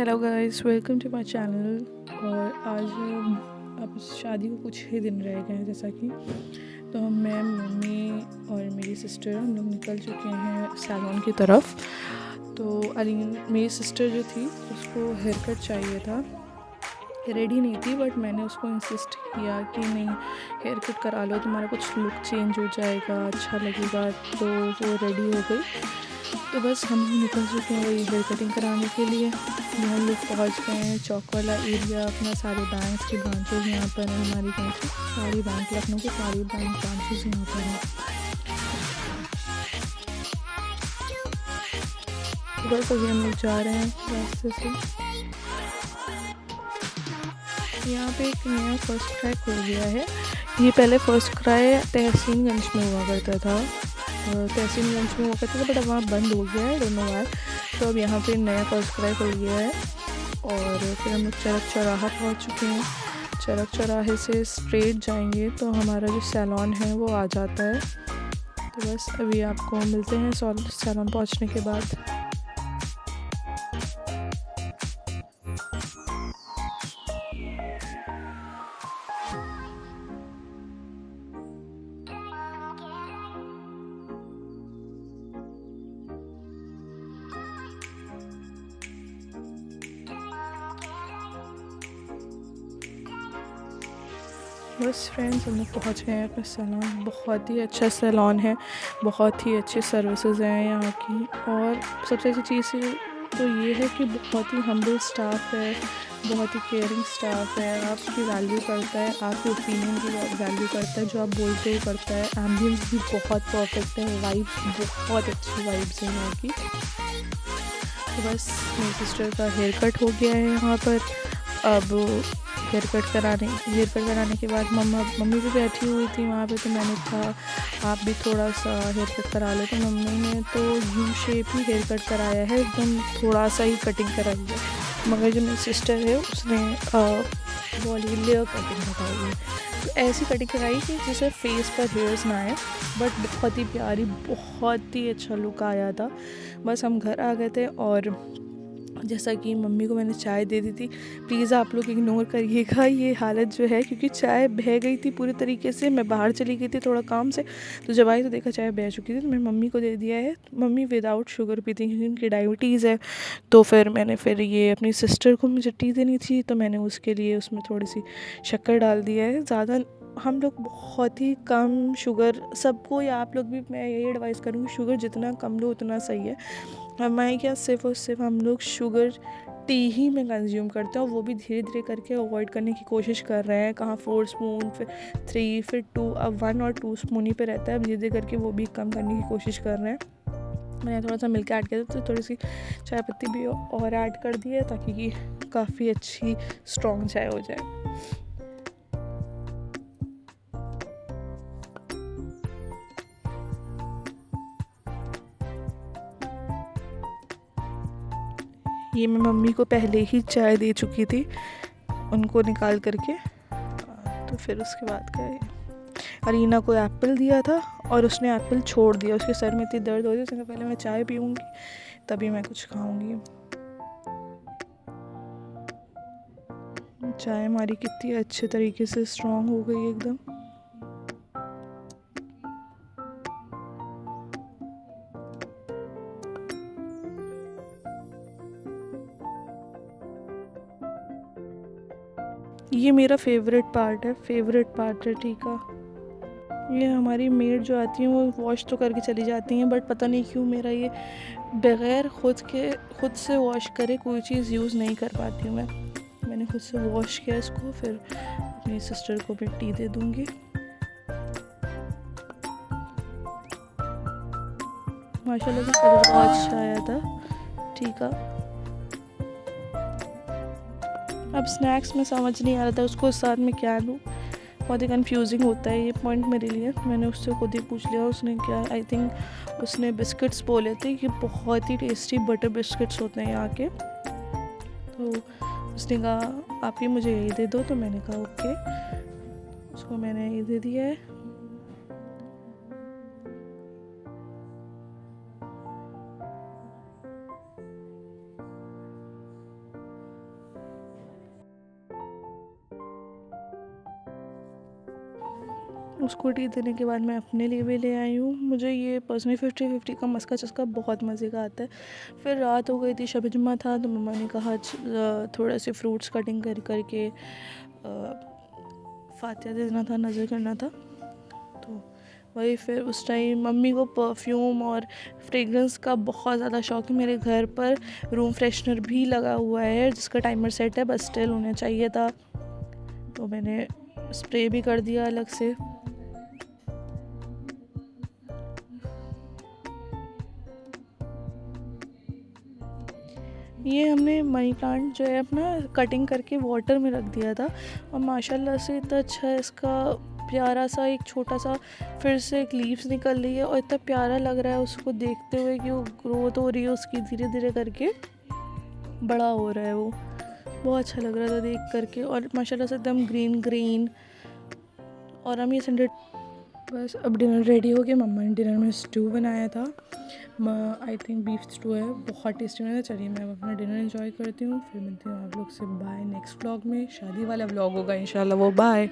Hello guys, welcome to my channel. और आज अब शादी को कुछ ही दिन रह गए हैं जैसा कि तो मैं मम्मी और मेरी सिस्टर हम लोग निकल चुके हैं सैलून की तरफ। तो अलीन मेरी सिस्टर जो थी उसको हेयर कट चाहिए था, रेडी नहीं थी, बट मैंने उसको इंसिस्ट किया कि नहीं, हेयर कट करा लो, तुम्हारा कुछ लुक चेंज हो जाएगा, अच्छा लगेगा। तो वो रेडी हो गई। तो बस हम निकल चुके हैं वही हेयर कटिंग कराने के लिए। हम लोग पहुँच गए हैं चौक वाला एरिया। अपना सारे बैंक्स की ब्रांचेज यहाँ पर हैं, हमारी कहीं की सारी बैंक, लखनऊ की सारी बैंक ब्रांचेज यहाँ पर हैं। तो बस अभी हम लोग जा रहे हैं रास्ते से। यहाँ पे एक नया फर्स्ट क्राई खुल गया है। ये पहले फर्स्ट क्राई तहसीनगंज में हुआ करता था, तहसीनगंज में हुआ करता था, बट अब वहाँ बंद हो गया है, डोंट नो व्हाई। तो अब यहाँ पे नया फर्स्ट क्राई खुल गया है। और फिर हम लोग चरक चौराहा पहुँच चुके हैं। चरक चौराहे से स्ट्रेट जाएंगे तो हमारा जो सैलून है वो आ जाता है। तो बस अभी आपको मिलते हैं सैलून पहुँचने के बाद। बस फ्रेंड्स, हम लोग पहुँच गए हैं अपने सैलून। बहुत ही अच्छा सैलून है, बहुत ही अच्छी सर्विसेज हैं यहाँ की। और सबसे अच्छी चीज़ तो ये है कि बहुत ही हम्बल स्टाफ है, बहुत ही केयरिंग स्टाफ है। आपकी वैल्यू करता है, आपके ओपिनियन की वैल्यू करता है, जो आप बोलते हो करता है। एम्बियंस भी बहुत परफेक्ट है, वाइब्स बहुत अच्छी वाइब्स हैं यहाँ की। तो बस मेरी सिस्टर का हेयर कट हो गया है यहाँ पर। अब हेयर कट कराने के बाद मम्मी भी बैठी हुई थी वहाँ पे। तो मैंने कहा आप भी थोड़ा सा हेयर कट करा लो। तो मम्मी ने तो यू शेप ही हेयर कट कराया है, एकदम थोड़ा सा ही कटिंग कराई है। मगर जो मेरी सिस्टर है उसने बॉडी लेयर कटिंग कराई है। तो ऐसी कटिंग कराई कि जिससे फेस पर हेयर्स ना आए, बट बहुत ही प्यारी, बहुत ही अच्छा लुक आया था। बस हम घर आ गए थे और जैसा कि मम्मी को मैंने चाय दे दी थी। प्लीज़ आप लोग इग्नोर करिएगा ये हालत जो है, क्योंकि चाय बह गई थी पूरी तरीके से। मैं बाहर चली गई थी थोड़ा काम से, तो जब आई तो देखा चाय बह चुकी थी। तो मैंने मम्मी को दे दिया है। मम्मी विदाउट शुगर पीती क्योंकि उनकी डायबिटीज़ है। तो फिर ये अपनी सिस्टर को मुझे टी देनी थी, तो मैंने उसके लिए उसमें थोड़ी सी शक्कर डाल दिया है। ज़्यादा हम लोग बहुत ही कम शुगर, सबको या आप लोग भी मैं यही एडवाइस करूँगी, शुगर जितना कम लो उतना सही है। हमारे क्या सिर्फ और सिर्फ हम लोग शुगर टी ही में कंज्यूम करते हैं, और वो भी धीरे धीरे करके अवॉइड करने की कोशिश कर रहे हैं। कहाँ 4 स्पून, फिर 3, फिर 2, अब 1 और 2 स्पून ही पे रहता है। अब धीरे धीरे करके वो भी कम करने की कोशिश कर रहे हैं। मैंने थोड़ा सा मिल्क ऐड किया तो थोड़ी सी चाय पत्ती भी और ऐड कर दी है, ताकि कि काफ़ी अच्छी स्ट्रॉन्ग चाय हो जाए। ये मैं मम्मी को पहले ही चाय दे चुकी थी उनको निकाल करके। तो फिर उसके बाद गए, अरीना को एप्पल दिया था और उसने एप्पल छोड़ दिया। उसके सर में इतनी दर्द हो रही, उसने कहा पहले मैं चाय पीऊँगी तभी मैं कुछ खाऊँगी। चाय हमारी कितनी अच्छे तरीके से स्ट्रॉन्ग हो गई एकदम। ये मेरा फेवरेट पार्ट है टी का। ये हमारी मेड जो आती हैं वो वॉश तो करके चली जाती हैं, बट पता नहीं क्यों मेरा ये बग़ैर खुद से वॉश करे कोई चीज़ यूज़ नहीं कर पाती हूँ। मैंने खुद से वॉश किया इसको, फिर अपनी सिस्टर को भी टी दे दूँगी। माशाल्लाह से कलर बहुत अच्छा आया था टी का। अब स्नैक्स में समझ नहीं आ रहा था उसको साथ में क्या लूँ, बहुत ही कन्फ्यूजिंग होता है ये पॉइंट मेरे लिए। मैंने उससे खुद ही पूछ लिया, उसने क्या, आई थिंक उसने बिस्किट्स बोले थे कि बहुत ही टेस्टी बटर बिस्किट्स होते हैं यहाँ के। तो उसने कहा आप ही मुझे यही दे दो, तो मैंने कहा ओके, उसको मैंने ये दे दिया है। उसको टी देने के बाद मैं अपने लिए भी ले आई हूँ। मुझे ये पर्सनली 50-50 का मस्का चस्का बहुत मज़े का आता है। फिर रात हो गई थी, शब जुम्मा था, तो मम्मा ने कहा थोड़ा से फ्रूट्स कटिंग करके फातिहा देना था, नज़र करना था। तो वही फिर उस टाइम मम्मी को परफ्यूम और फ्रेगरेंस का बहुत ज़्यादा शौक है। मेरे घर पर रूम फ्रेशनर भी लगा हुआ है जिसका टाइमर सेट है, बस स्टिल उन्हें चाहिए था तो मैंने स्प्रे भी कर दिया अलग से। ये हमने मनी प्लांट जो है अपना कटिंग करके वाटर में रख दिया था और माशाल्लाह से इतना अच्छा है, इसका प्यारा सा एक छोटा सा फिर से एक लीव्स निकल रही है और इतना प्यारा लग रहा है उसको देखते हुए कि वो ग्रोथ हो रही है उसकी, धीरे धीरे करके बड़ा हो रहा है वो। बहुत अच्छा लग रहा था देख करके और माशाल्लाह से एकदम ग्रीन ग्रीन। और हम ये संडे बस अब डिनर रेडी हो गया। मम्मा ने डिनर में स्टू बनाया था, आई थिंक बीफ स्टू है, बहुत टेस्टी बना था। चलिए मैं अपना डिनर एंजॉय करती हूँ, फिर मिलती हूँ आप लोग से। बाय नेक्स्ट व्लॉग में। शादी वाला व्लॉग होगा इंशाल्लाह वो। बाय।